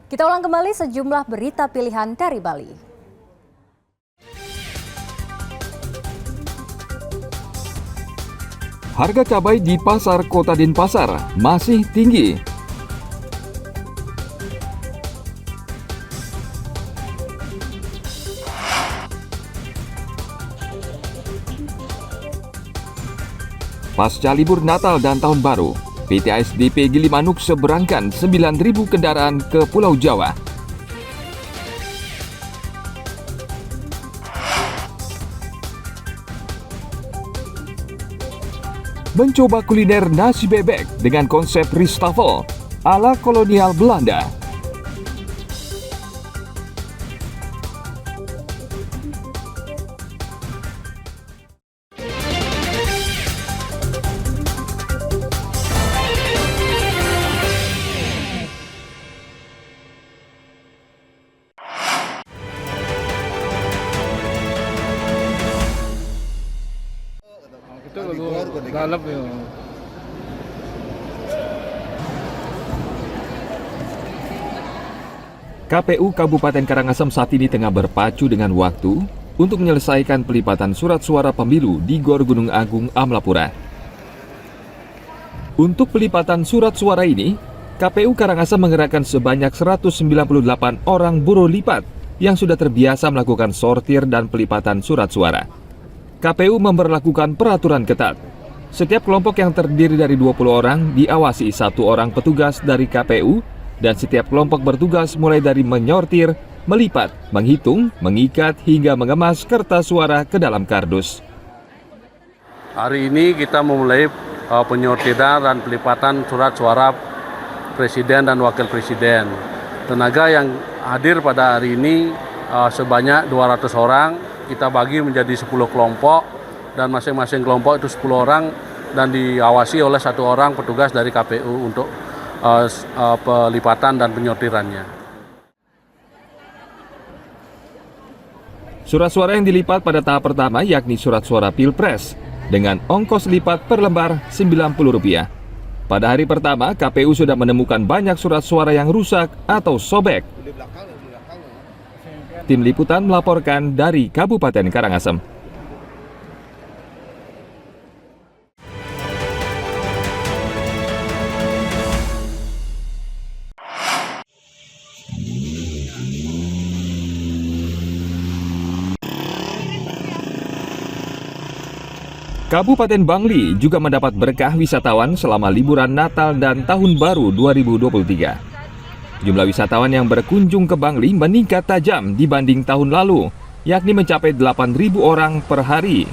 Kita ulang kembali sejumlah berita pilihan dari Bali. Harga cabai di pasar Kota Denpasar masih tinggi. Pasca libur Natal dan Tahun Baru, PT ASDP Gilimanuk seberangkan 9.000 kendaraan ke Pulau Jawa. Mencoba kuliner nasi bebek dengan konsep Ristoffel ala kolonial Belanda. Itu galap ya. KPU Kabupaten Karangasem saat ini tengah berpacu dengan waktu untuk menyelesaikan pelipatan surat suara pemilu di Gor Gunung Agung, Amlapura. Untuk pelipatan surat suara ini, KPU Karangasem mengerahkan sebanyak 198 orang buruh lipat yang sudah terbiasa melakukan sortir dan pelipatan surat suara. KPU memberlakukan peraturan ketat. Setiap kelompok yang terdiri dari 20 orang diawasi 1 orang petugas dari KPU dan setiap kelompok bertugas mulai dari menyortir, melipat, menghitung, mengikat hingga mengemas kertas suara ke dalam kardus. Hari ini kita memulai penyortiran dan pelipatan surat suara Presiden dan Wakil Presiden. Tenaga yang hadir pada hari ini sebanyak 200 orang. Kita bagi menjadi 10 kelompok dan masing-masing kelompok itu 10 orang dan diawasi oleh 1 orang petugas dari KPU untuk pelipatan dan penyortirannya. Surat suara yang dilipat pada tahap pertama yakni surat suara Pilpres dengan ongkos lipat per lembar Rp90. Pada hari pertama, KPU sudah menemukan banyak surat suara yang rusak atau sobek. Tim Liputan melaporkan dari Kabupaten Karangasem. Kabupaten Bangli juga mendapat berkah wisatawan selama liburan Natal dan Tahun Baru 2023. Jumlah wisatawan yang berkunjung ke Bangli meningkat tajam dibanding tahun lalu, yakni mencapai 8.000 orang per hari.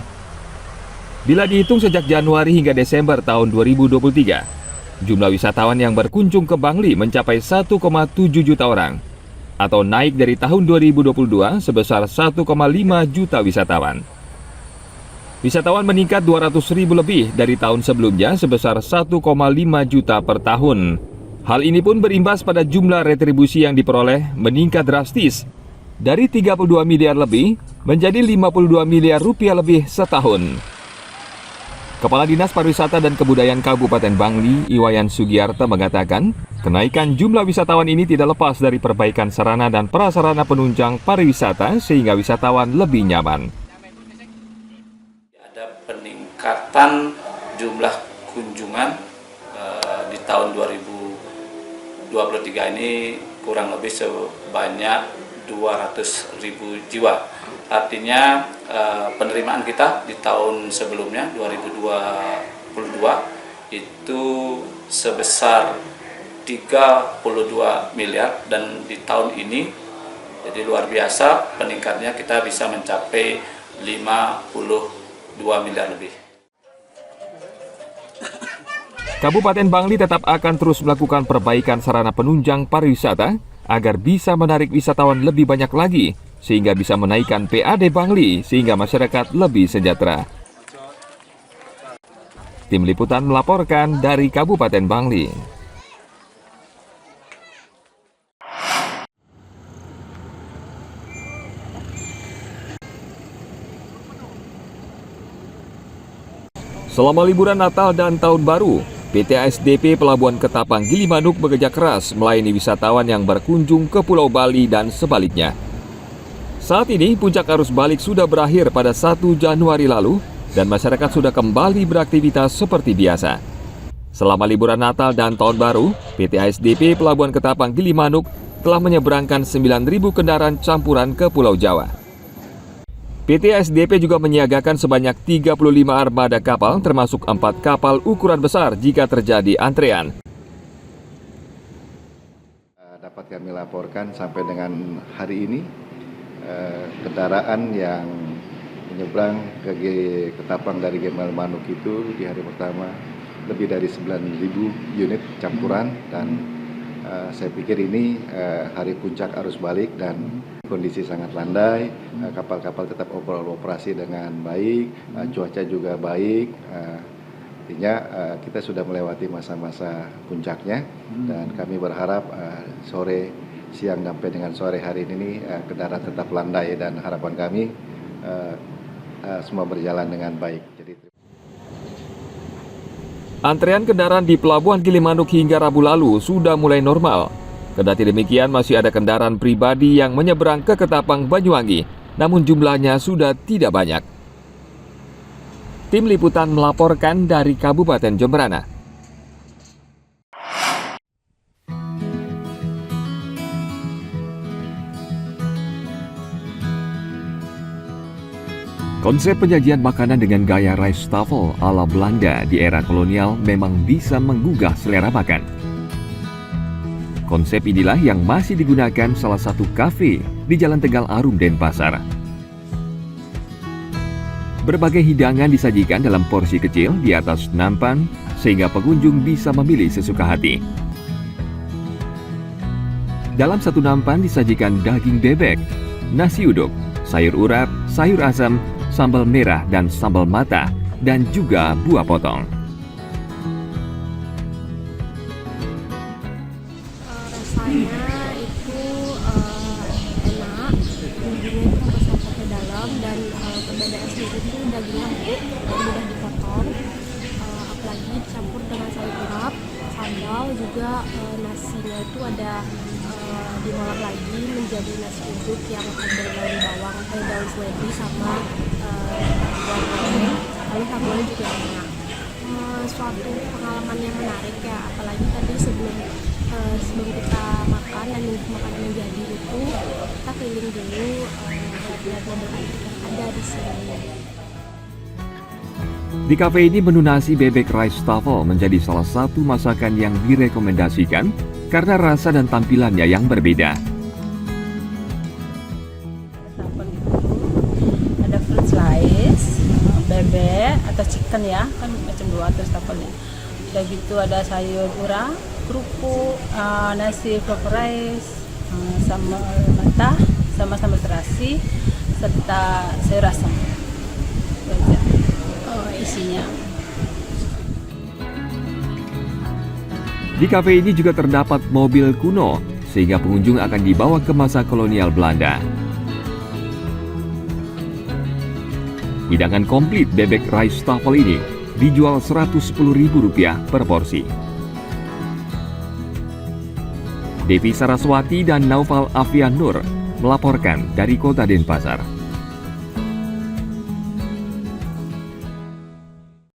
Bila dihitung sejak Januari hingga Desember tahun 2023, jumlah wisatawan yang berkunjung ke Bangli mencapai 1,7 juta orang, atau naik dari tahun 2022 sebesar 1,5 juta wisatawan. Wisatawan meningkat 200.000 lebih dari tahun sebelumnya sebesar 1,5 juta per tahun. Hal ini pun berimbas pada jumlah retribusi yang diperoleh meningkat drastis dari 32 miliar lebih menjadi 52 miliar rupiah lebih setahun. Kepala Dinas Pariwisata dan Kebudayaan Kabupaten Bangli, Iwayan Sugiarto mengatakan, kenaikan jumlah wisatawan ini tidak lepas dari perbaikan sarana dan prasarana penunjang pariwisata sehingga wisatawan lebih nyaman. Ada peningkatan jumlah kunjungan di tahun 2023 ini kurang lebih sebanyak 200.000 jiwa. Artinya penerimaan kita di tahun sebelumnya 2022 itu sebesar 32 miliar dan di tahun ini jadi luar biasa peningkatnya, kita bisa mencapai 52 miliar lebih. Kabupaten Bangli tetap akan terus melakukan perbaikan sarana penunjang pariwisata agar bisa menarik wisatawan lebih banyak lagi, sehingga bisa menaikkan PAD Bangli sehingga masyarakat lebih sejahtera. Tim Liputan melaporkan dari Kabupaten Bangli. Selama liburan Natal dan Tahun Baru, PT ASDP Pelabuhan Ketapang Gilimanuk bekerja keras melayani wisatawan yang berkunjung ke Pulau Bali dan sebaliknya. Saat ini puncak arus balik sudah berakhir pada 1 Januari lalu dan masyarakat sudah kembali beraktivitas seperti biasa. Selama liburan Natal dan Tahun Baru, PT ASDP Pelabuhan Ketapang Gilimanuk telah menyeberangkan 9.000 kendaraan campuran ke Pulau Jawa. PT ASDP juga menyiagakan sebanyak 35 armada kapal termasuk 4 kapal ukuran besar jika terjadi antrean. Dapat kami laporkan sampai dengan hari ini kendaraan yang menyeberang ke Ketapang dari Gilimanuk itu di hari pertama lebih dari 9.000 unit campuran dan saya pikir ini hari puncak arus balik dan kondisi sangat landai, kapal-kapal tetap operasi dengan baik, cuaca juga baik, artinya kita sudah melewati masa-masa puncaknya dan kami berharap sore, siang sampai dengan sore hari ini kendaraan tetap landai dan harapan kami semua berjalan dengan baik. Antrean kendaraan di Pelabuhan Gilimanuk hingga Rabu lalu sudah mulai normal. Kendati demikian, masih ada kendaraan pribadi yang menyeberang ke Ketapang Banyuwangi, namun jumlahnya sudah tidak banyak. Tim Liputan melaporkan dari Kabupaten Jemberana. Konsep penyajian makanan dengan gaya rijsttafel ala Belanda di era kolonial memang bisa menggugah selera makan. Konsep inilah yang masih digunakan salah satu kafe di Jalan Tegal Arum, Denpasar. Berbagai hidangan disajikan dalam porsi kecil di atas nampan sehingga pengunjung bisa memilih sesuka hati. Dalam satu nampan disajikan daging bebek, nasi uduk, sayur urap, sayur asam, sambal merah dan sambal mata, dan juga buah potong. Rasanya itu enak, bumbunya itu sampai ke dalam dan perbedaan sedikit itu dagingnya empuk dan mudah dipotong, apalagi dicampur dengan sayur urap, sambal juga nasinya itu ada diolah lagi menjadi nasi uduk yang ada daun bawang, daun seledri sama bawang goreng, lalu sambalnya juga enak. Suatu pengalaman yang menarik ya, apalagi tadi sebelum kita makan dan makanan yang jadi itu kita keliling dulu lihat mobil air yang ada di sini. Di kafe ini menu nasi bebek rijsttafel menjadi salah satu masakan yang direkomendasikan karena rasa dan tampilannya yang berbeda. Ada fruit slice, bebek atau chicken ya, kan macam dua terus tafelnya. Udah gitu ada sayur urap, kerupuk, nasi flour rice, sambal mata, sama sambal terasi, serta sayur asam. Itu aja isinya. Di kafe ini juga terdapat mobil kuno, sehingga pengunjung akan dibawa ke masa kolonial Belanda. Hidangan komplit bebek rijsttafel ini dijual Rp110.000 per porsi. Devi Saraswati dan Naufal Afian Nur melaporkan dari Kota Denpasar.